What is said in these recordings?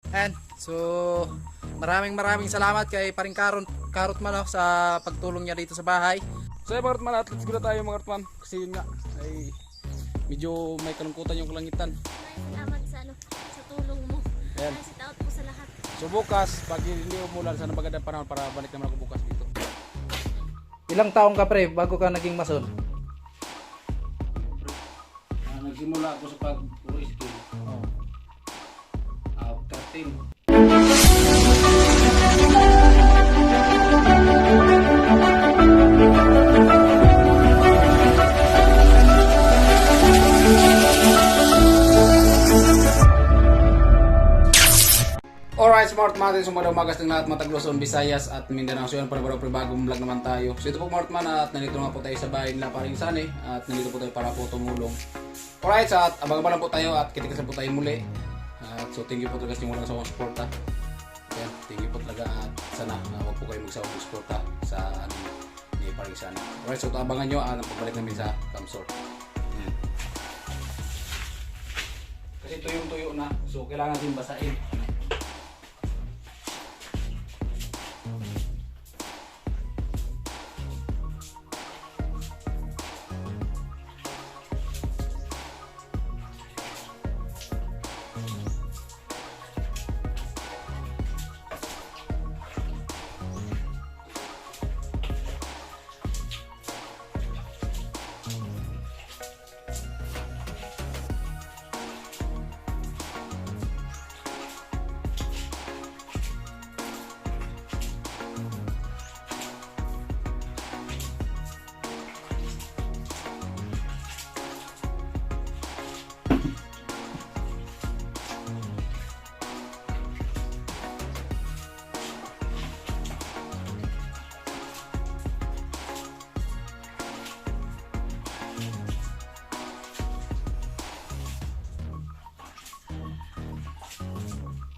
And so maraming salamat kay paring Karot man sa pagtulong niya dito sa bahay. So mga Karotman, at let's go na tayo mga Karotman kasi yun nga ay medyo may kalungkutan yung kalangitan. Salamat sa sa tulong mo. Ayan. Sit out po sa lahat. So bukas pag hindi umulan sana magandang panahon para balik naman ako bukas dito. Ilang taong ka pre bago ka naging mason? Nagsimula ako sa pag-skill. Oh. 13. Alright, smart man, sumadaw magas ng lahat mga Tagloson, Visayas at Mindanao. So yun, para bagong vlog naman tayo. So ito po smart man at nandito nga po tayo sa bahay nila paring Sane at nandito po tayo para po tumulong. Alright, so at abang-abang po tayo at kita-kita po tayo muli. At so thank you po talaga sa inyong walang sawang suporta. Ayan, thank you po talaga at sana huwag po kayo magsawang suporta sa ni paring Sane. Alright, so abangan nyo ang pagbalik namin sa Camsor. Kasi tuyong-tuyo na, so kailangan din basahin.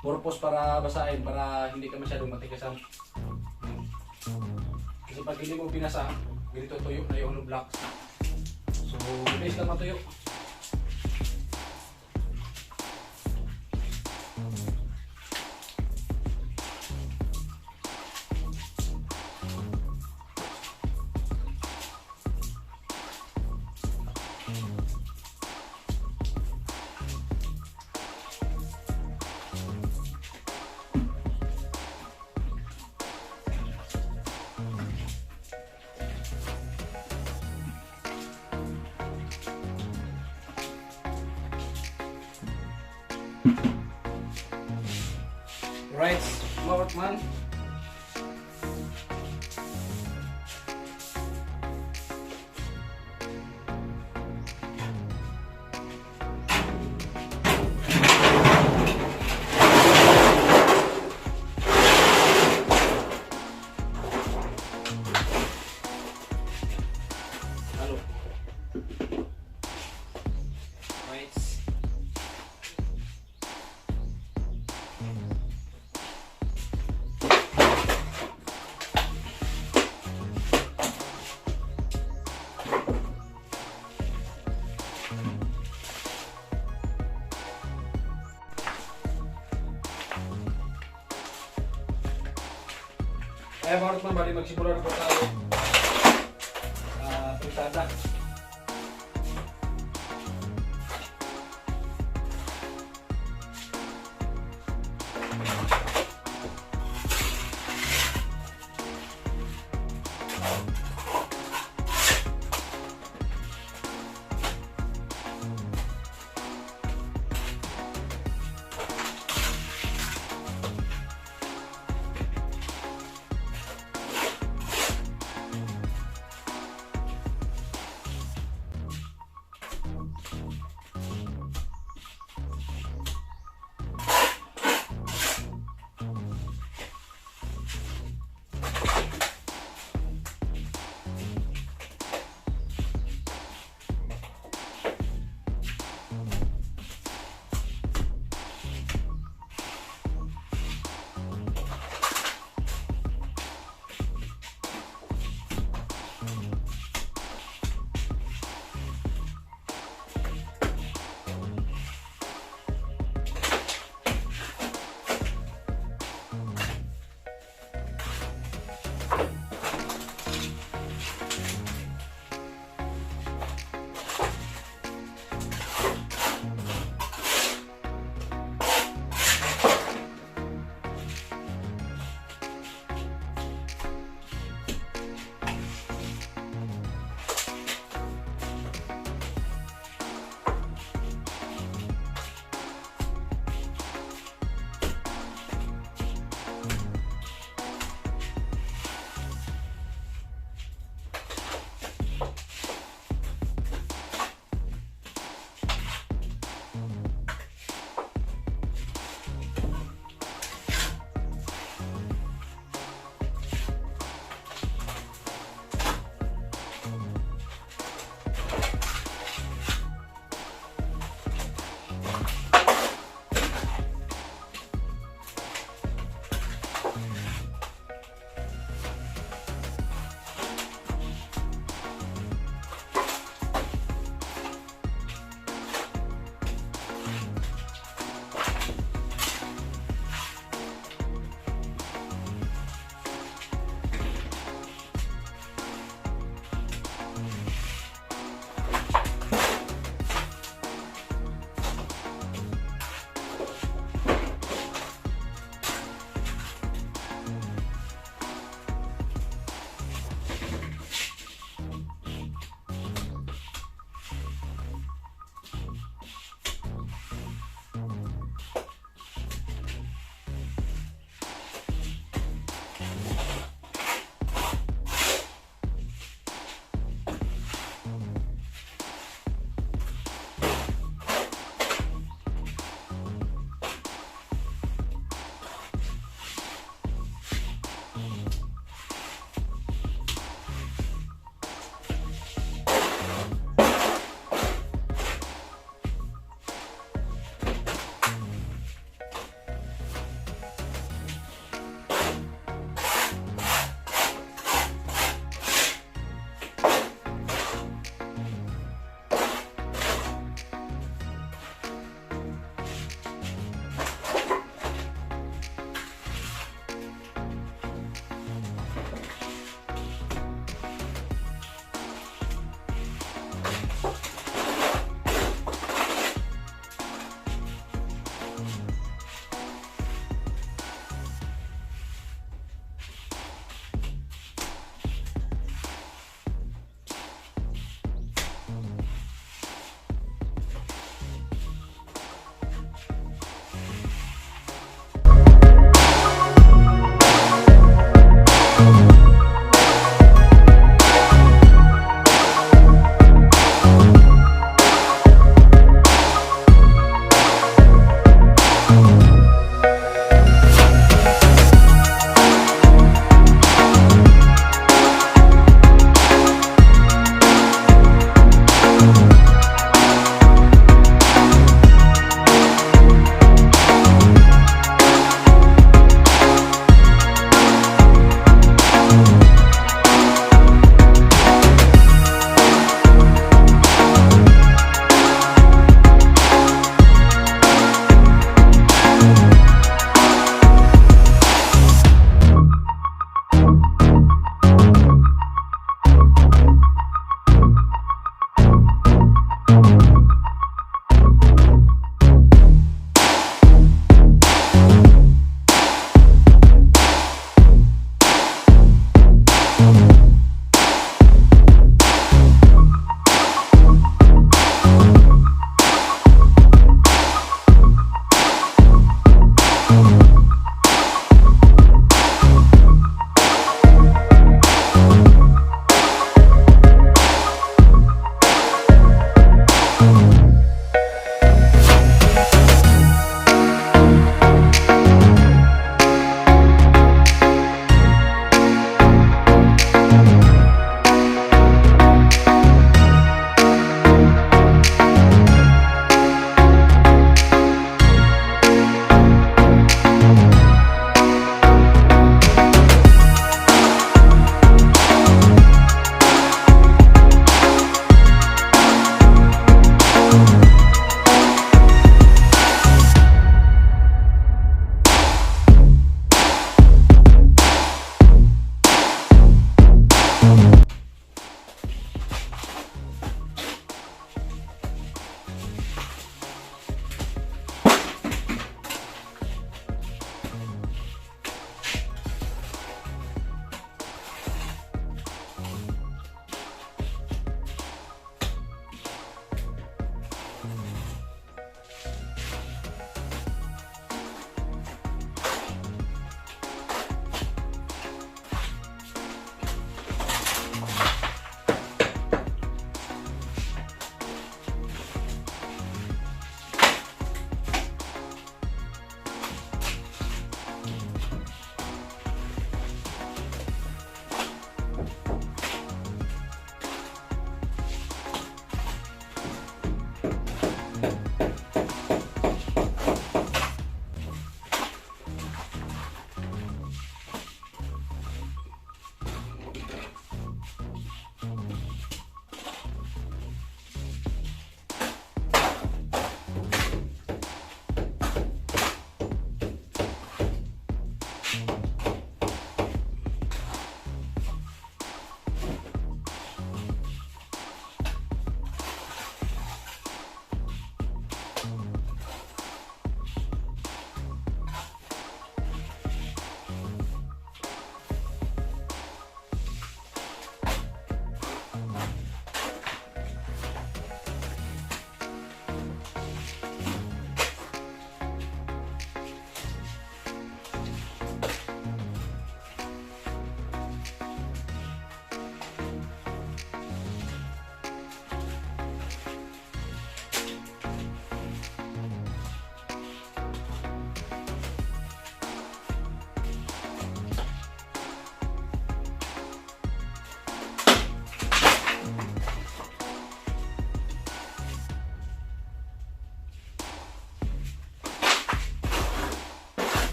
Purpose para basahin, para hindi ka masyadong matigasan. Kasi pag hindi mo binasa, ganito tuyo na yung blocks. So, bilis lang matuyo. Right, smart man. Halo. Right. Eh, mga Karotman, bali magsimula na po tayo. Prisada.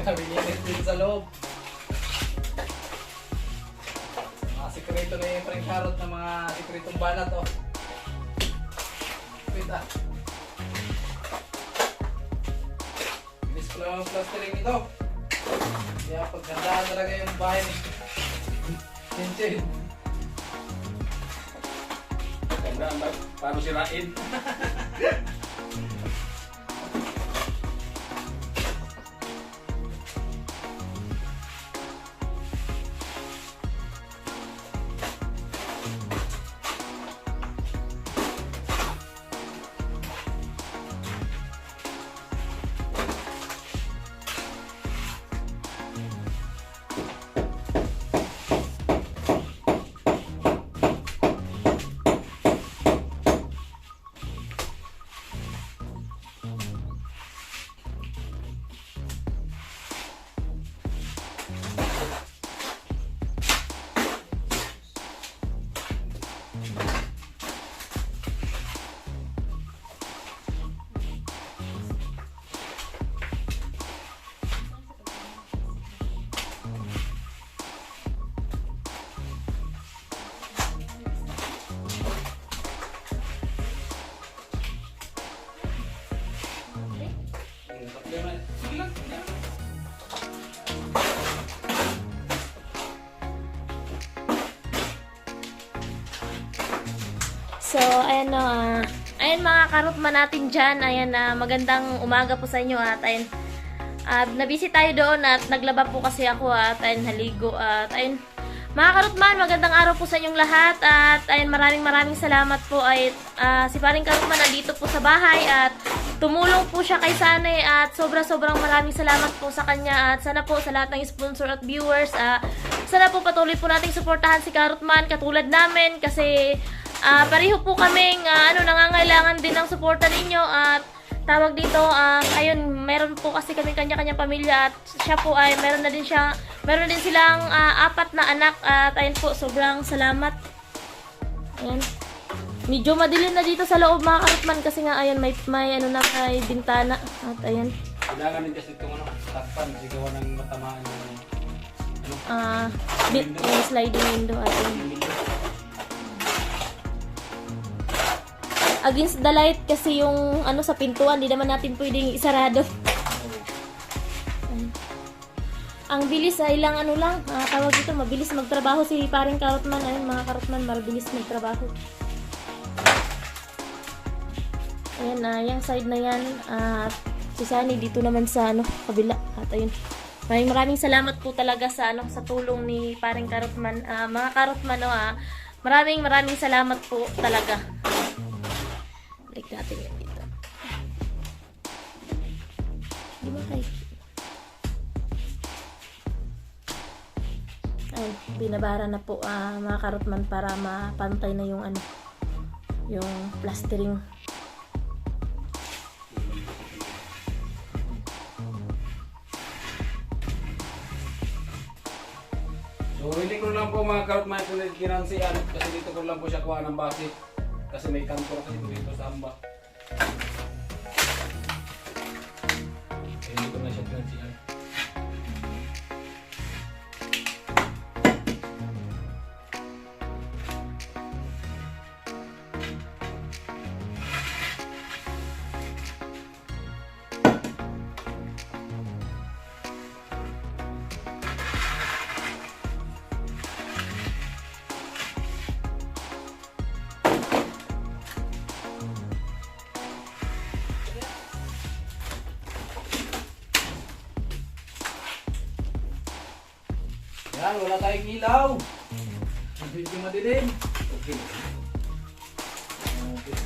Binigit din sa loob. Mga sikreto na yung Frank Carrot na mga sikretong banat oh. Wait ah. Bilis ko lang ang plastering ito. Kaya paggandaan talaga yung bahay ni Chinchin. Gandaan ba? Paano sirain? So, ayan no, ayan mga karutman natin dyan. Ayan, magandang umaga po sa inyo at ayan, nabisi tayo doon at naglaba po kasi ako at ayan, haligo at ayan, mga karutman, magandang araw po sa inyong lahat at ayan, maraming salamat po ay si paring karutman nandito po sa bahay at tumulong po siya kay Sanay at sobrang maraming salamat po sa kanya at sana po sa lahat ng sponsor at viewers, sana po patuloy po nating suportahan si Karutman katulad namin kasi pareho po kaming nangangailangan din ng suporta ninyo at tawag dito, ayun, meron po kasi kaming kanya-kanyang pamilya at siya po ay meron na din silang 4 na anak at ayun po, sobrang salamat. Ayan. Medyo madilim na dito sa loob mga karutman kasi nga ayun, may bintana at ayan. Kailangan din kasi itong takpan, sigawan ng matamaan yung sliding window at ayun. Against the light kasi yung sa pintuan, di naman natin pwedeng isarado. Ang bilis ay lang tawag dito, mabilis magtrabaho si paring Karutman. Ayun mga karutman, mabilis magtrabaho. Ayan, yung side na yan. Si Sunny dito naman sa kabila. At ayun. Maraming salamat po talaga sa sa tulong ni paring Karutman. Mga karutman, maraming salamat po talaga. Balik natin yan dito. Di ba kayo? Ay, binabara na po mga karutman para mapantay na yung yung plastering. So, hindi ko lang po mga karutman kinansiyan kasi dito ko lang po siya kuha ng base. Kasi may kanto kasi dito sa amba. Kaya hindi ko na siya kinansiyan. Yan, wala tayong ilaw. Medyo madilim. Okay. Okay.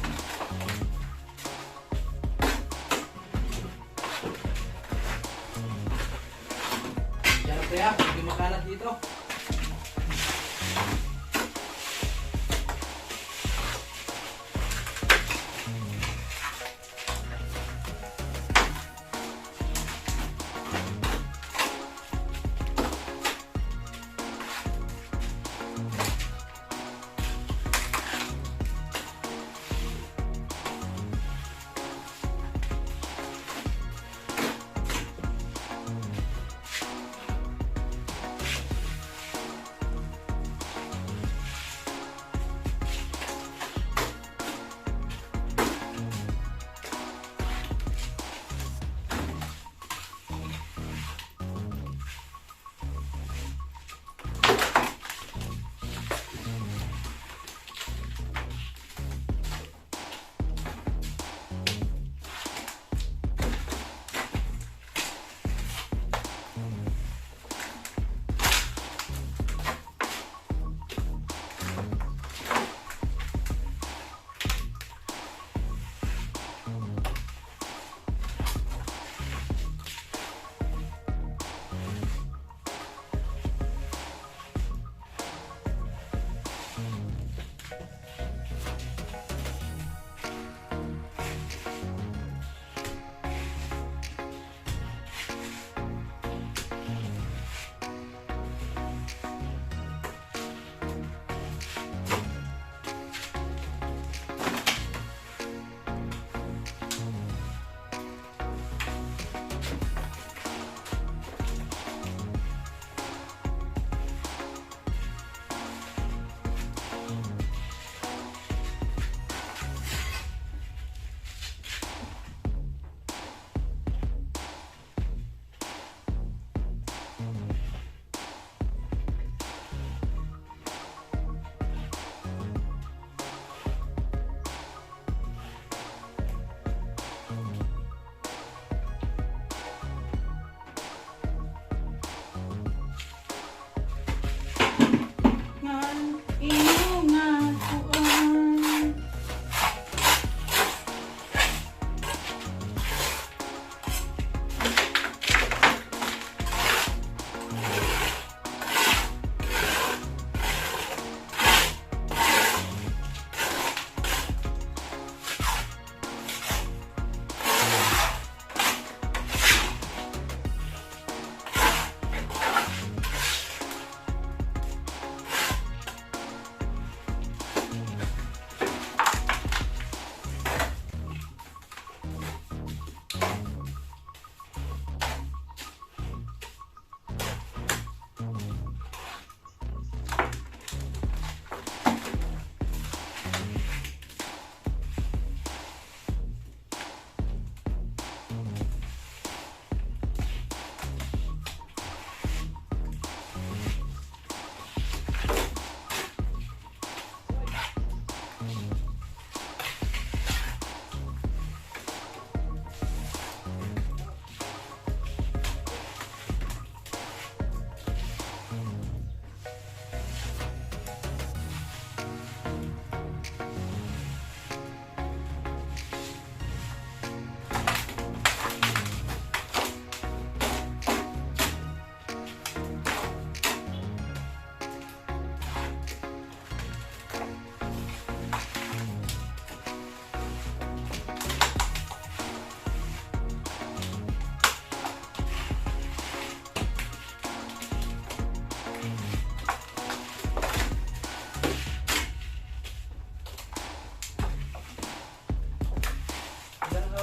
Diyan na kaya, hindi makalat dito.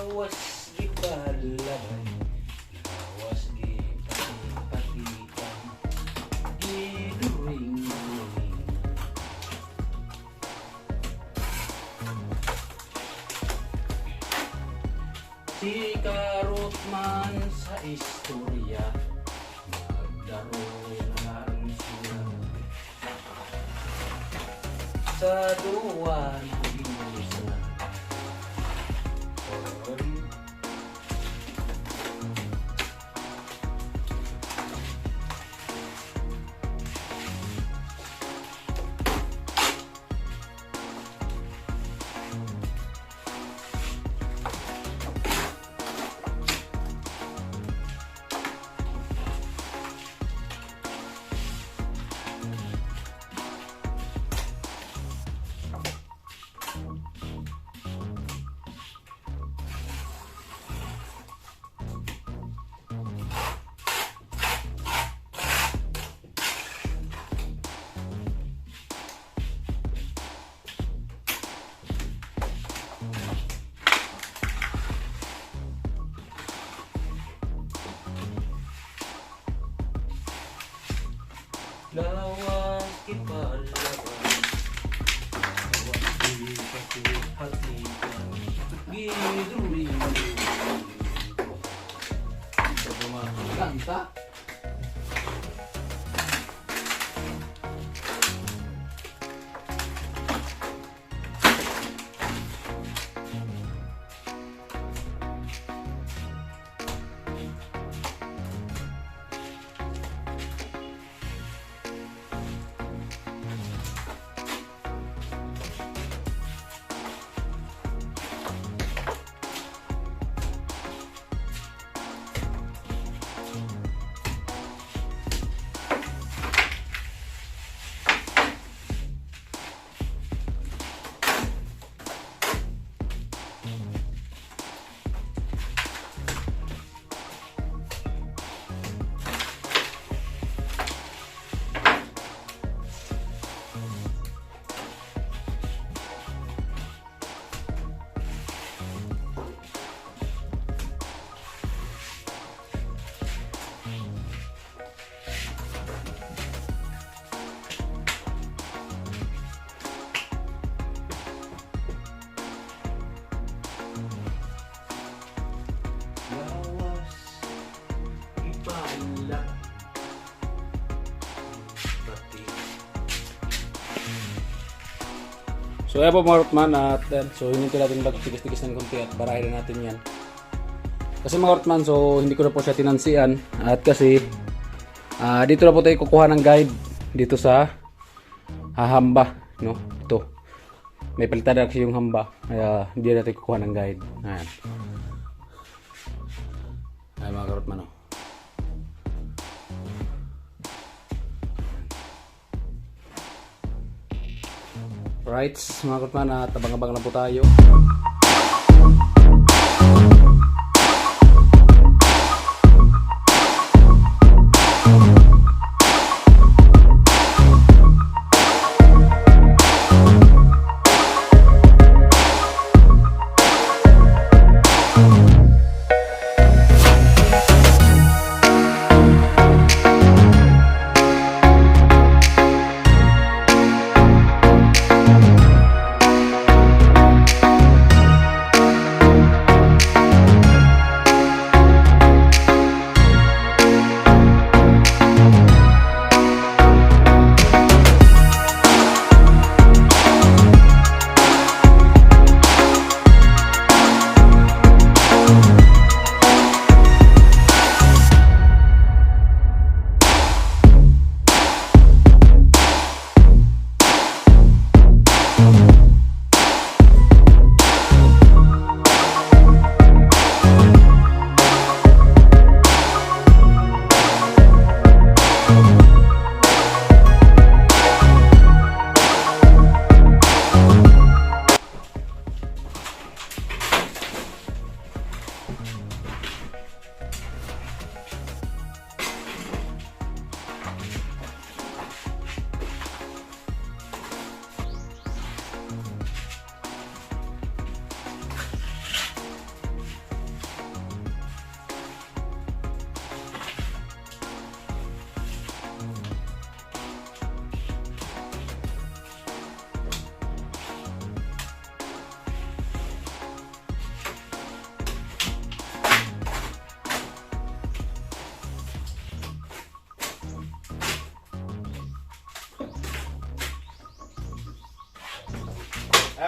Lawas gibalabay, lawas gipati-patikan, giduring-during. Si Karot man sa istorya, naglaro na lang siya sa duwan binusan. Lawas ipalaban, lawas ipati-patikan, giduring-during. Ito mga kanta. Lawas ipalaban, pati. So ayan po mga Rotman at so hinintay natin mag-tigis-tigis ng konti at barahin na natin yan. Kasi mga Rotman, so hindi ko na po siya tinansian at kasi dito na po tayo kukuha ng guide dito sa hamba, no? Ito. May palitada kasi yung hamba kaya hindi natin kukuha ng guide. Ayan. Ayan mga Rotman, no? Right, mga Rotman, at abang-abang lang po tayo.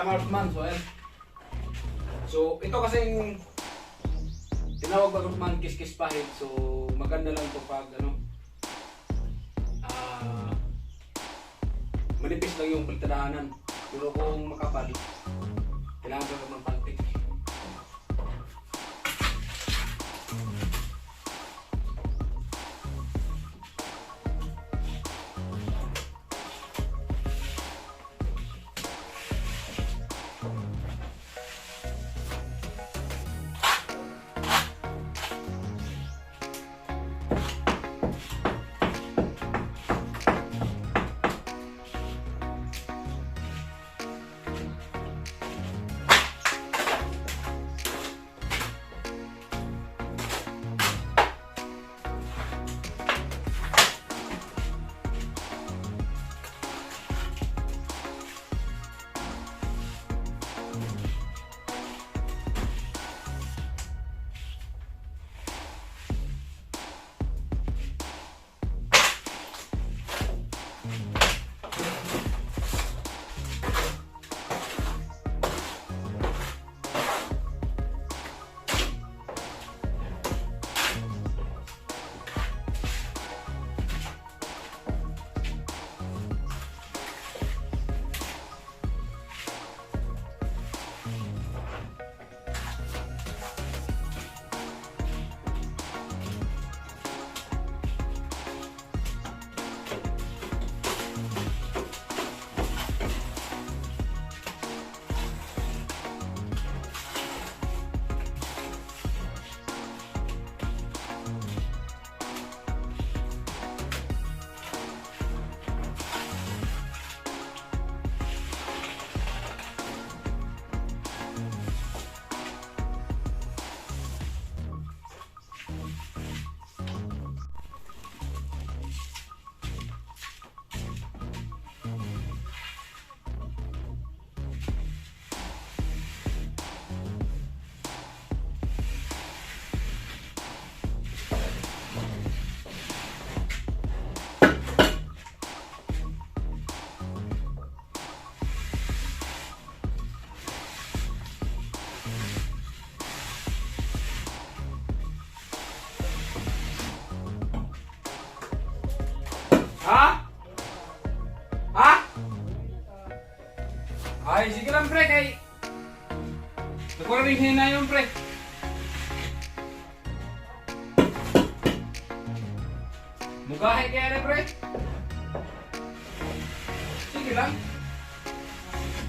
Marksman, so ayan. So ito kasing tinawag Marksman kiss-kiss pahit. So maganda lang to pag ano, manipis lang yung pagtadaanan. Pero kung makapal, kailangan ka ng pantik. Ha? Ha? Ay, sige lang pre, kay nakuha rin hina yun pre. Mugahe kaya na pre. Sige lang.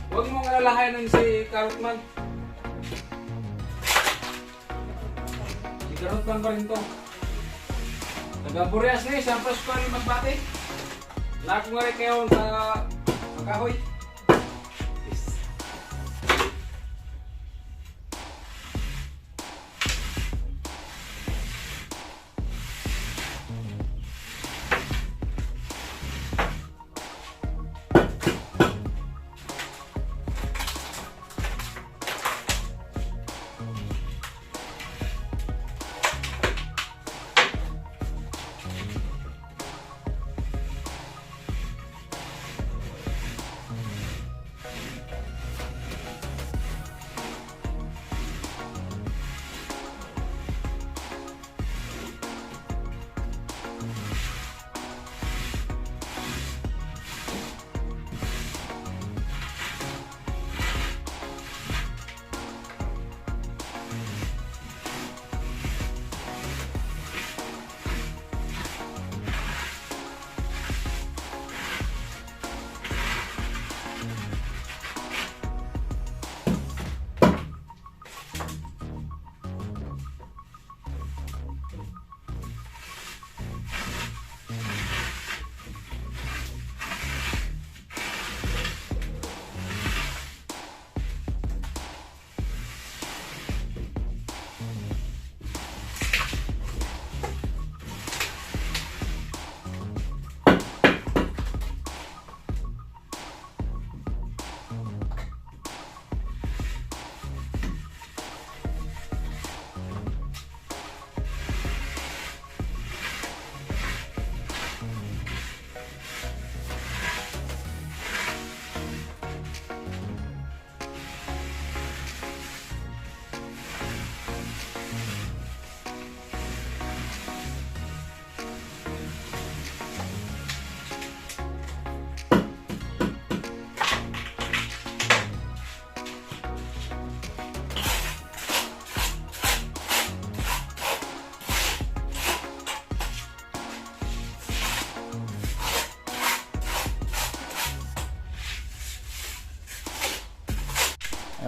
Huwag mong alalahanan si Carrotman. Si Carrotman pa rin to. Nag-aburias na eh, sa first pa rin magbati. Nakong nga rin kayo sa magkahoy. Yes.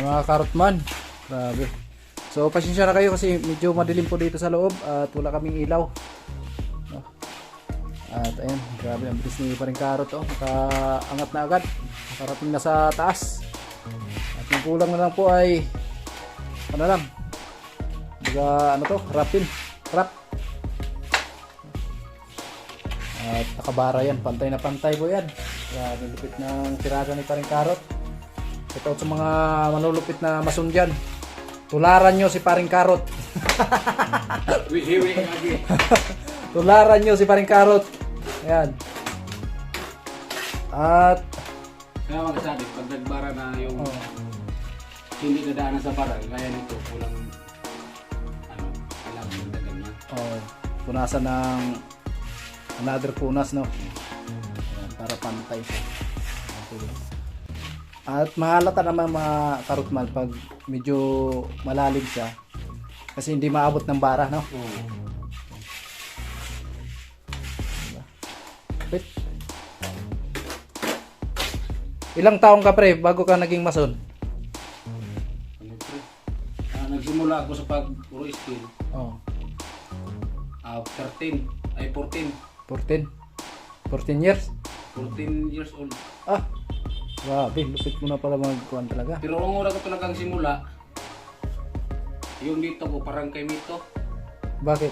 Mga karotman. Grabe. So pasensya na kayo kasi medyo madilim po dito sa loob at wala kaming ilaw. No? At ayun, grabe ang bilis ni paring karot oh. Nakaangat na agad. Nakarating na sa taas. At yung kulang na lang po ay ano lang. Baga ano to, wrap. At nakabara yan, pantay na pantay po yan. Grabe lupit ng tirada ni paring karot. Ito sa mga manulupit na mason dyan. Tularan nyo si paring karot. Tularan nyo si paring karot. Ayan. At Kaya magsasabi, pag nagbara na yung hindi nadaanan sa bara, kaya nito, kulang kailangan yung dagan niya. punasan ng another punas, no? Ayan, para pantay siya. At mahalata naman mga karotman pag medyo malalim siya kasi hindi maabot ng bara, no? Wait. Ilang taong ka pre bago ka naging mason? Ano pre? Nagsimula ako sa pag-puro skill. 13, ay 14. 14 years? 14 years old. Grabe, lupit mo na pala magkuhan talaga. Pero ang una ko talagang simula, yung dito ko parang kay Mito. Bakit?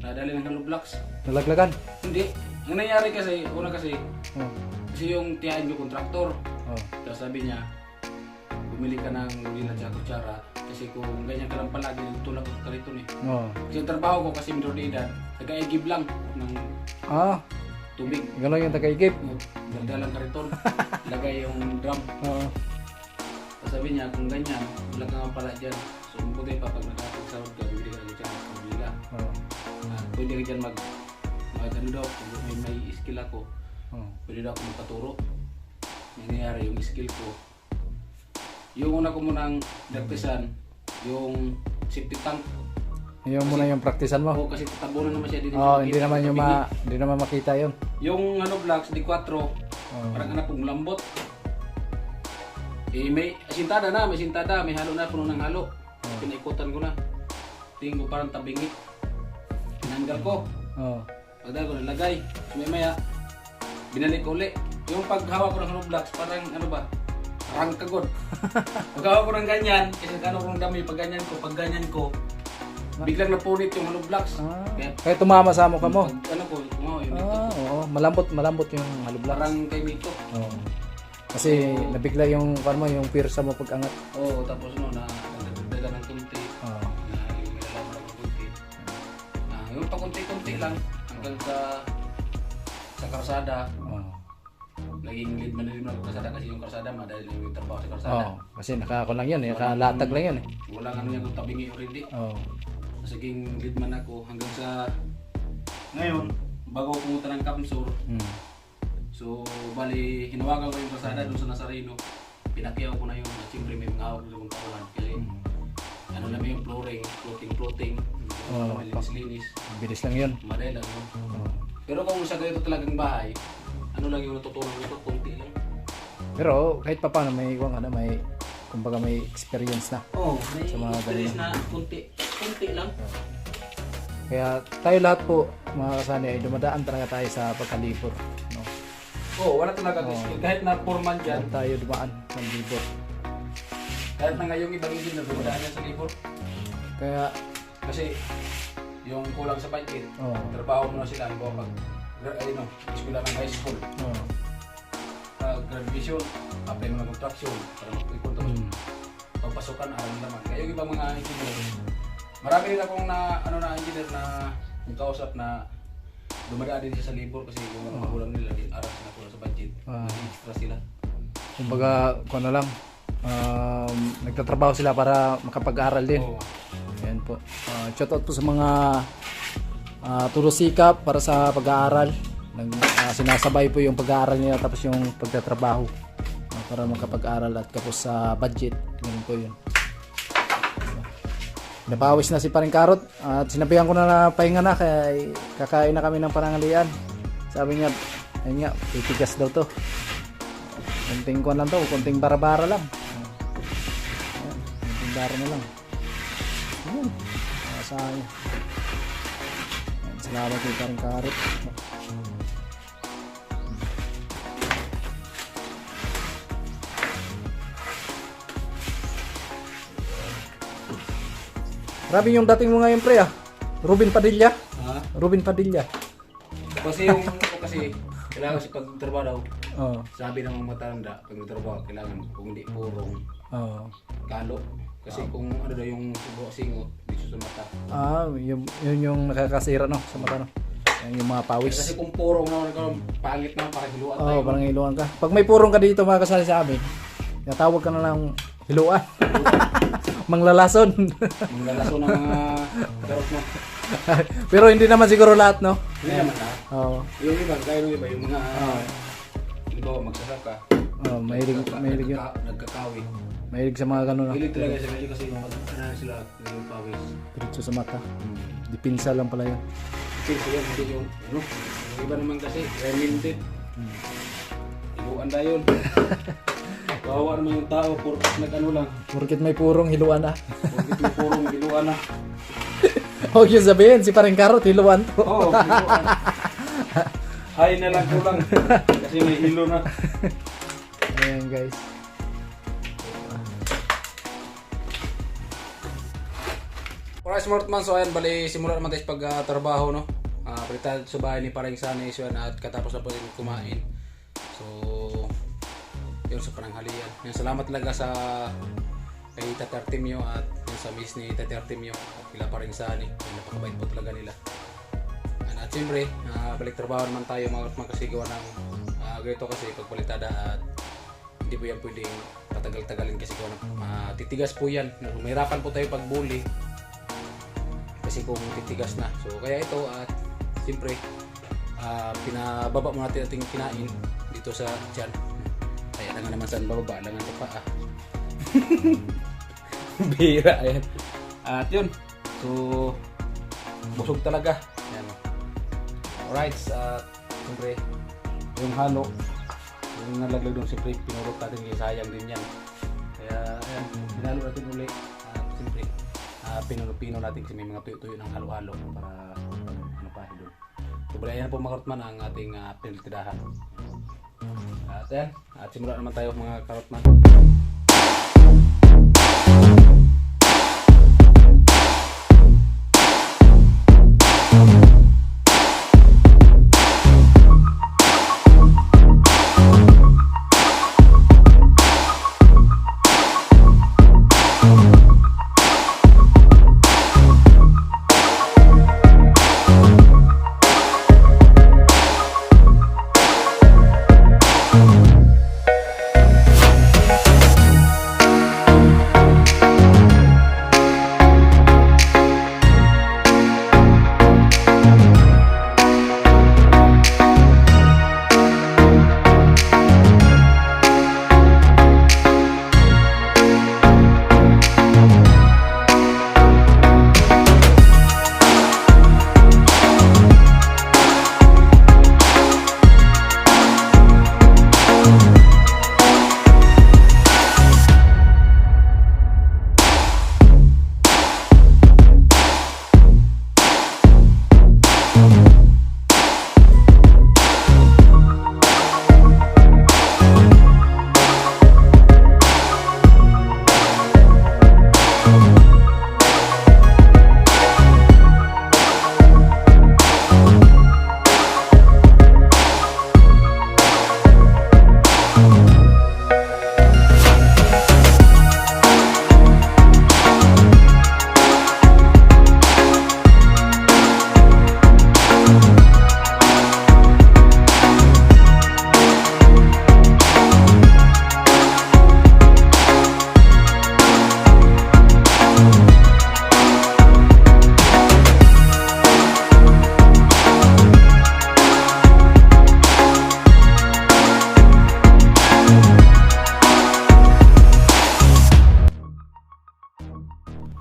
Nadali ng hollow blocks. Nalaglagan? Hindi. Ang nangyari kasi, una kasi yung tiyahin ko kontraktor. Tapos sabi niya, bumili ka ng lulina at kutsara. Kasi kung ganyan ka lang palagi, tulak ko kariton eh. Kasi yung trabaho ko kasi minor de edad, nag-aigib lang ng tubig. Gano'n yung tagaigip? Daldalang kariton, lagay yung drum. Tapos sabi niya, kung ganyan, wala ka nga pala dyan. So, mabuti pa pag nakapag-sahod ka, bibili ka lang dyan, pabila. Pwede ka dyan ano daw, kung may skill ako, pwede daw ako magpaturo. Nangyayari yung skill ko. Yung una ko munang daktisan, yung safety tank. Yung muna yung praktisan mo? Oo, kasi tatabunan naman siya dito. Hindi naman yung hindi naman makita yun. Yung blocks, D4, parang anak kong lambot. May sintada na, may halo na, puno ng halo. Pinaikutan ko na. Tingin ko parang tabingi. Pinanggal ko. Pagdala ko nalagay. Sumaya, binalik ko uli. Yung paghawak ko ng hollow blocks, parang parang kagod. Paghawak ko ng ganyan, kasi kano kong dami, pag ganyan ko, biglang napunit yung hollow blocks. Kaya tumama sa mukha mo? Yung Mito. Oo, malambot yung hollow blocks. Parang kay Mito. Kasi nabigla yung yung pirsa mo pag angat. Tapos nagdagdagan ng kunti. Yung nilalaman ng kunti. Yung pakunti-kunti lang hanggang sa karsada. Naging lead man din ng karsada kasi yung karsada madali lang yung trabaho sa karsada. Kasi lang yun, nakalatag lang yun. Wala nga niya kung tabingi already. Naging lead man ako hanggang sa ngayon, bago ako pumunta ng Kamsur. So, bali, hinawagan ko yung karsada doon sa Nazareno. Pinakiyaw ko na yung siyempre may mga hawag yung kawalan. Kasi namin yung floating. Linis-linis. Bilis lang yun. Madali lang yun. Pero kung sa ganito talagang bahay, lang yung natutunan nito, konti lang. Pero kahit pa paano may kumbaga may experience na. May experience na konti lang. Kaya tayo lahat po mga kasani ay dumadaan talaga tayo sa pagkalibor, no? Wala talaga kahit na foreman dyan. Tayo dumaan sa libor. Kahit na ngayong ibang engineer dumadaan yan sa libor. Kaya kasi yung kulang sa budget, trabaho mo na sila pag eskwela ng high school. Graduation, apply mo ng construction para mag-report tapos pagpasukan, alam naman. Kaya yung ibang mga engineer, marami rin akong na engineer na yung kausap na dumadaan din siya sa labor kasi yung mga magulang nila, aral sila kulang sa budget, extra sila. Kumbaga, nagtatrabaho sila para makapag-aral din. Ayan po. Shoutout po sa mga tulosikap para sa pag-aaral. Sinasabay po yung pag-aaral nila tapos yung pagtatrabaho para makapag-aral at kapos sa budget. Ganun po yun. Napawis na si paring Karot at sinabihan ko na pahinga na kaya kakain na kami ng panangalian. Sabi niya, ayun nga, titigas daw to. Kunting kuwan lang to, kunting bara-bara lang. soldar na lang. Ayun. Sayang. Salamat kay Parang Karot. Grabe yung dating mo ngayon pre ah. Ruben Padilla. Ha? Ruben Padilla. Kasi yung kasi kailangan kasi pag trabaho daw, Oo. sabi ng mga matanda, pag trabaho kailangan kung hindi purong Oo. kalo. Kasi kung ano daw yung singot, dito sa mata. Yun yung nakakasira no sa mata no. Yan yung mga pawis. Kasi kung purong naman ka, pangit na para hiluan Oo, tayo. parang hiluan ka. Pag may purong ka dito mga kasali sa amin, tawag ka na lang hiluan. Manglalason. Manglalaso ng mga karot mo. Pero hindi naman siguro lahat no. Hindi naman ha. Oo. Yung iba, kaya yung iba, yung mga halimbawa magsasaka. Mahilig yun. Nagkakawi. Mahilig sa mga ganun no. Hilig talaga sila kasi ano sila yung pawis. Diretso sa mata. Dipinsa lang pala yun. Kasi yan, hindi yung ano. Yung iba naman kasi, reminted. Hiluan na yun. Kawawa naman yung tao, purpose nag-ano lang. Porkit may purong hiluan na. Purpose may purong hiluan na. Huwag yung sabihin, si Parang Karot hiluan to. Oo, hiluan. Hay na lang ko lang. Kasi may hilo na. Ayan guys. Alright, smart man. So ayan, bali simula naman tayo pag-trabaho, no? Palitan sa bahay ni Parang Sanay at katapos na po din kumain. So, yun sa pananghalian. Yan, salamat talaga sa kay Tati Artemio at yun sa miss ni Tati Artemio at kila Parang Sanay. Napakabait po talaga nila. At siyempre, balik trabaho naman tayo mga magkasigawa ng ganito kasi pagpalitada at hindi po yan pwedeng patagal-tagalin kasi gawa ng titigas po yan. Mahirapan po tayo pagbuli kasi kung titigas na. So kaya ito at siyempre pinababa mo natin ating kinain dito sa tiyan. Kaya lang naman saan bababa, lang ang paa. Bira, ayan. At yun. So busog talaga. Ayan. Alright, siyempre yung halo yung nalaglag doon siyempre pinulot natin kasi sayang din yan. Kaya ayan, pinalo natin ulit at siyempre pinulupino natin kasi may mga tuyo-tuyo ng halo-halo para ano pa doon. So bali ayan po mga karotman ang ating piniltidahan. At ayan, at simula naman tayo mga karotman.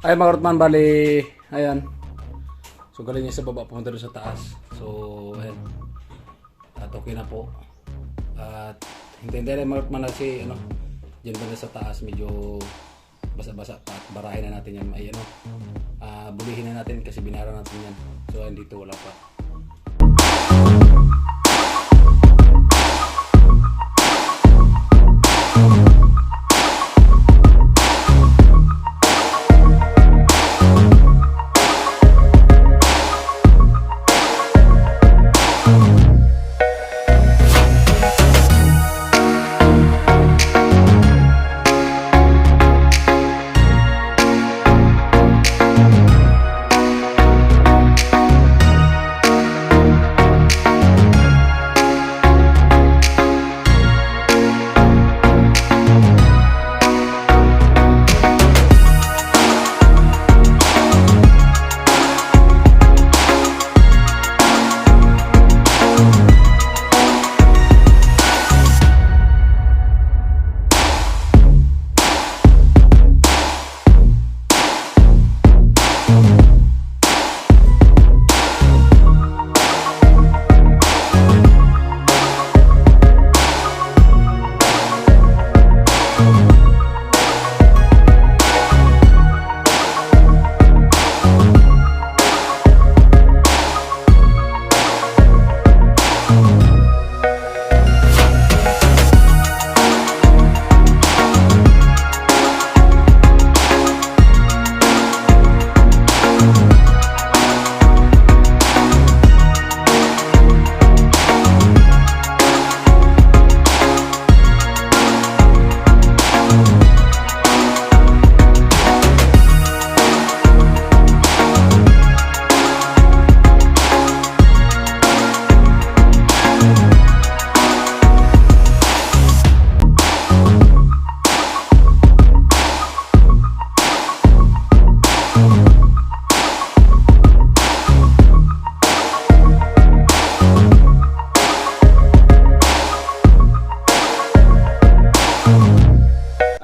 Ay mga karotman, bali, ayan. So galing niya sa baba, pumunta doon sa taas. So ayan. At okay na po. At hindi rin mga karotman na si, ano, dyan ba na sa taas, medyo basa-basa pa at barahin na natin yan. Ay ano, bulihin na natin kasi binara natin yan. So dito wala pa.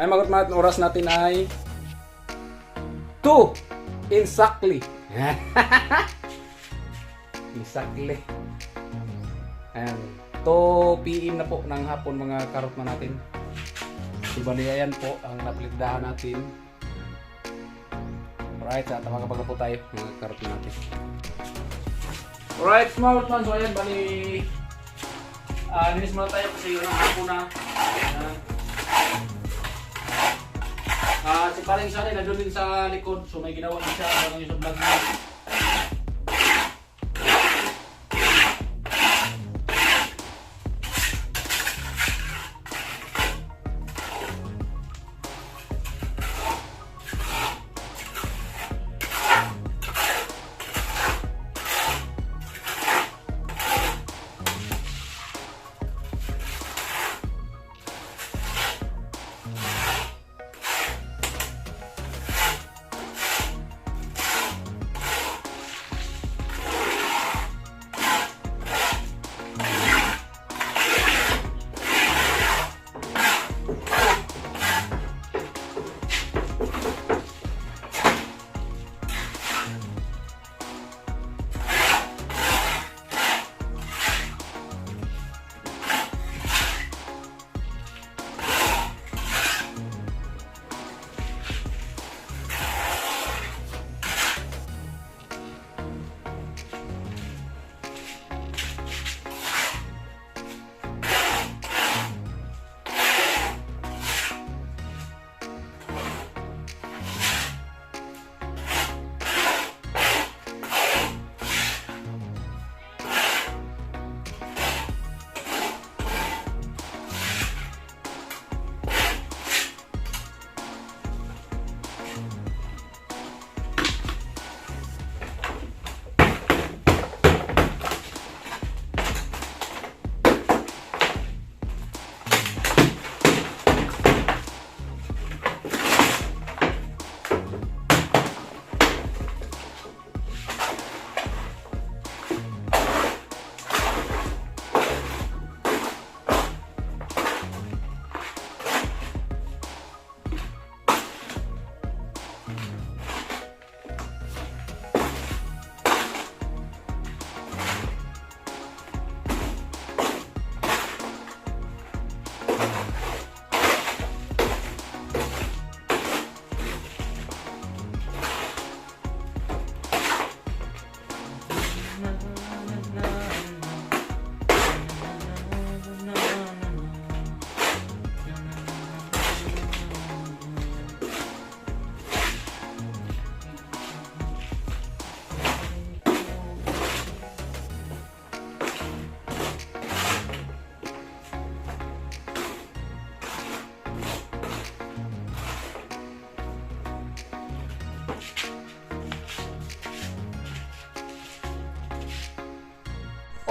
Ay mga karot, oras natin ay 2 exactly. Exactly. Ayan, 2 PM na po ng hapon mga karot natin. Ibali ayan po ang napilitdahan natin. Alright, sa tama po tayo mga karot natin. Alright, mga karot, so ayan, bali linis muna tayo kasi yun ang hapon na. Ayan. Si Paring Sani na doon din sa likod, so may ginawa din siya habang yung sa vlog niya.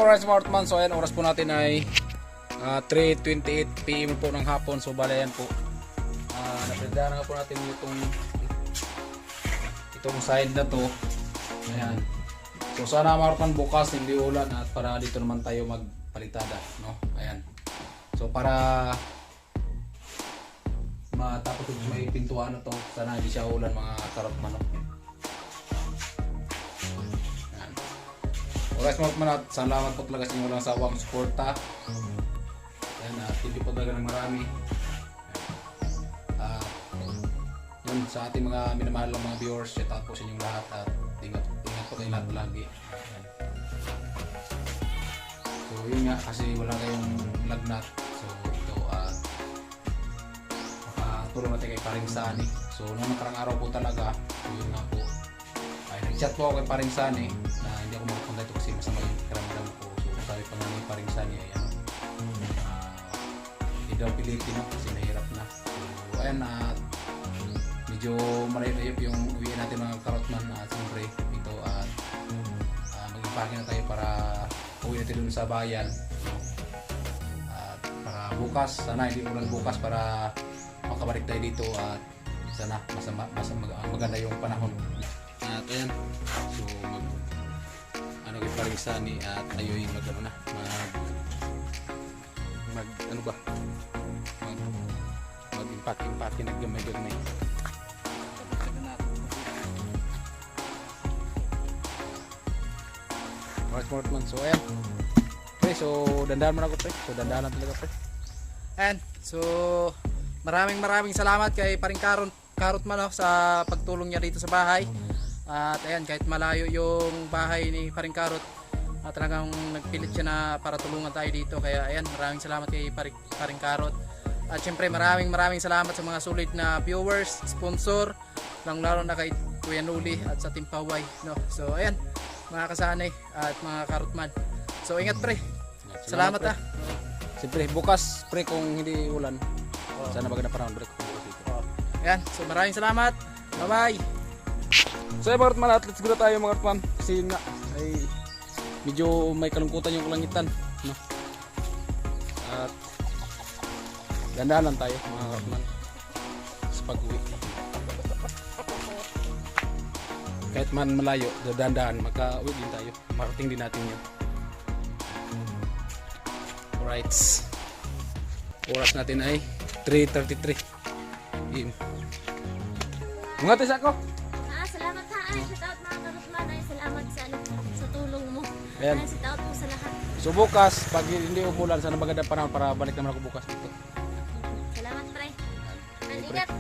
Alright smart man, so ayan, oras po natin ay 3:28 PM po ng hapon. So bale yan po, napindahan na po natin itong side na to. Ayan. So sana Marpan bukas hindi ulan at para dito naman tayo magpalitada, no? Ayan. So para matapos yung may pintuan na to, sana hindi siya ulan mga karot manok. Ayan. Alright smart man, at salamat po talaga sa inyo walang sawang suporta. Ayan, at hindi po talaga ng marami. Yun, sa ating mga minamahal ng mga viewers, shout out po sa inyong lahat at ingat po kayo lahat lagi. So yun nga, kasi wala kayong lagnat. So ito, makatulong natin kay Paring Sani. So nung nakarang araw po talaga, so yun nga po, ay nag-chat po ako kay Paring Sani na hindi ako makapunta ito kasi masama yung karamdaman ko. So sabi pa nga ni Paring Sani ay hindi daw pilitin kasi nahirap na. So ayan, medyo marayop yung uwi natin mga karotman at siyempre ito at mag-impake na tayo para uwi natin dun sa bayan, no? At para bukas, sana hindi ulan bukas para makabalik tayo dito at sana maganda yung panahon. At ayan, so kay Paring Sani at tayo yung mag-impake naggamay-gamay. Alright smart man, so ayan. Okay, so dandahan mo na ako pre. So dandahan lang talaga pre. And so maraming salamat kay Paring Karot man, no, sa pagtulong niya dito sa bahay. At ayan, kahit malayo yung bahay ni Paring Karot, talagang nagpilit siya na para tulungan tayo dito. Kaya ayan, maraming salamat kay Paring Karot. At syempre maraming salamat sa mga sulit na viewers, sponsor, lalo na kay Kuya Nuli at sa Team Paway, no. So ayan, mga kasanay at mga karotman. So ingat pre. Salamat pre. Siyempre bukas pre kung hindi ulan. Sana maganda panahon pre kung bukas dito. Ayan, so maraming salamat. Bye-bye. So mga karotman, at let's go na tayo mga karotman. Kasi nga ay medyo may kalungkutan yung kalangitan, no. At gandaan lang tayo mga karotman sa pag-uwi. Kahit man malayo, dadaan, magka-uwi din tayo. Marating din natin yun. Alright. Oras natin ay 3:33 PM. Mga tis ako. Salamat ha. Ay, shout out mga karotman. Ay, salamat sa tulong mo. Ayan. Ay, shout out po sa lahat. So bukas, pag hindi umulan, sana maganda panahon para balik naman ako bukas dito. Salamat pre. Ingat.